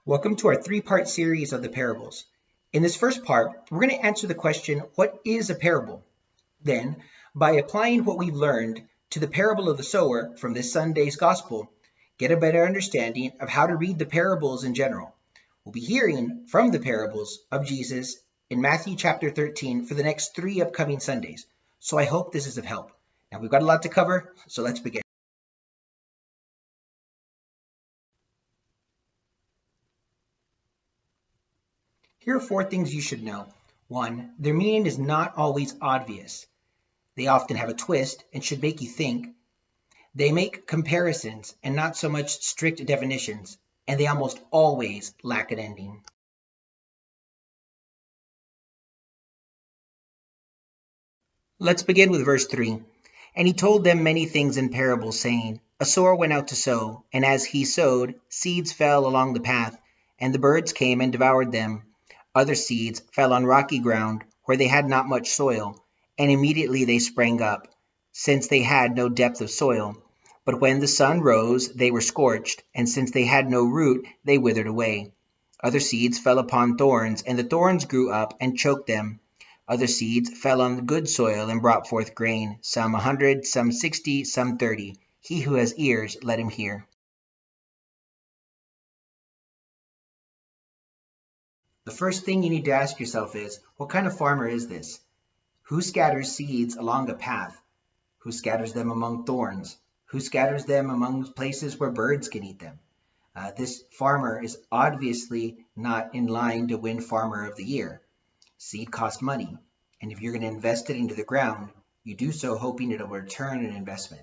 Welcome to our three-part series of the parables. In this first part, we're going to answer the question, what is a parable? Then, by applying what we've learned to the parable of the sower from this Sunday's gospel, get a better understanding of how to read the parables in general. We'll be hearing from the parables of Jesus in Matthew chapter 13 for the next 3 upcoming Sundays. So I hope this is of help. Now we've got a lot to cover, so let's begin. Here are 4 things you should know. 1. Their meaning is not always obvious. They often have a twist and should make you think. They make comparisons and not so much strict definitions, and they almost always lack an ending. Let's begin with verse 3. And he told them many things in parables, saying, A sower went out to sow, and as he sowed, seeds fell along the path, and the birds came and devoured them. Other seeds fell on rocky ground, where they had not much soil, and immediately they sprang up, since they had no depth of soil. But when the sun rose, they were scorched, and since they had no root, they withered away. Other seeds fell upon thorns, and the thorns grew up and choked them. Other seeds fell on good soil and brought forth grain, some 100, some 60, some 30. He who has ears, let him hear. The first thing you need to ask yourself is, what kind of farmer is this? Who scatters seeds along a path? Who scatters them among thorns? Who scatters them among places where birds can eat them? This farmer is obviously not in line to win Farmer of the Year. Seed costs money, and if you're going to invest it into the ground, you do so hoping it'll return an investment.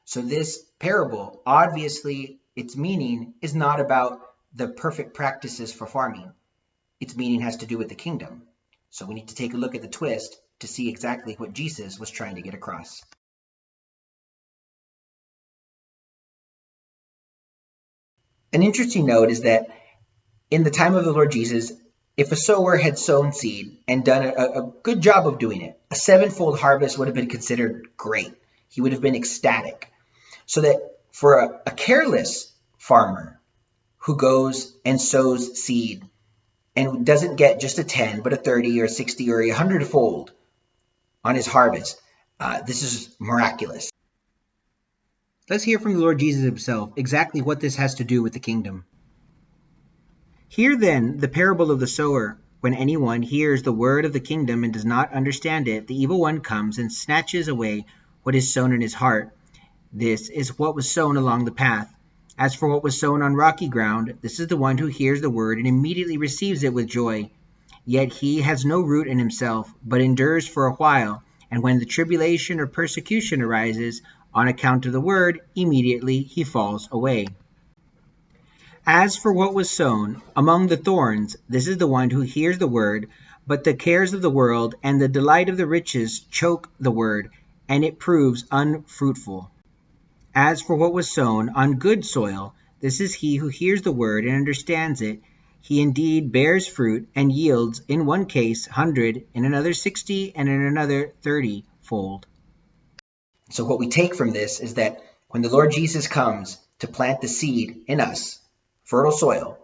So this parable, obviously, its meaning is not about the perfect practices for farming. Its meaning has to do with the kingdom. So we need to take a look at the twist to see exactly what Jesus was trying to get across. An interesting note is that in the time of the Lord Jesus, if a sower had sown seed and done a good job of doing it, a 7-fold harvest would have been considered great. He would have been ecstatic. So that for a careless farmer who goes and sows seed and doesn't get just a 10, but a 30 or a 60 or a 100-fold on his harvest, this is miraculous. Let's hear from the Lord Jesus himself exactly what this has to do with the kingdom. Hear then the parable of the sower. When anyone hears the word of the kingdom and does not understand it, the evil one comes and snatches away what is sown in his heart. This is what was sown along the path. As for what was sown on rocky ground, this is the one who hears the word and immediately receives it with joy. Yet he has no root in himself, but endures for a while, and when the tribulation or persecution arises on account of the word, immediately he falls away. As for what was sown among the thorns, this is the one who hears the word, but the cares of the world and the delight of the riches choke the word, and it proves unfruitful. As for what was sown on good soil, this is he who hears the word and understands it. He indeed bears fruit and yields in one case 100, in another 60, and in another 30-fold. So what we take from this is that when the Lord Jesus comes to plant the seed in us, fertile soil,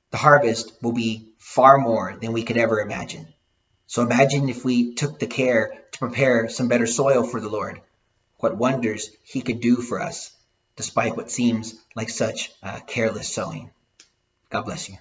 the harvest will be far more than we could ever imagine. So imagine if we took the care to prepare some better soil for the Lord. What wonders he could do for us, despite what seems like such careless sowing. God bless you.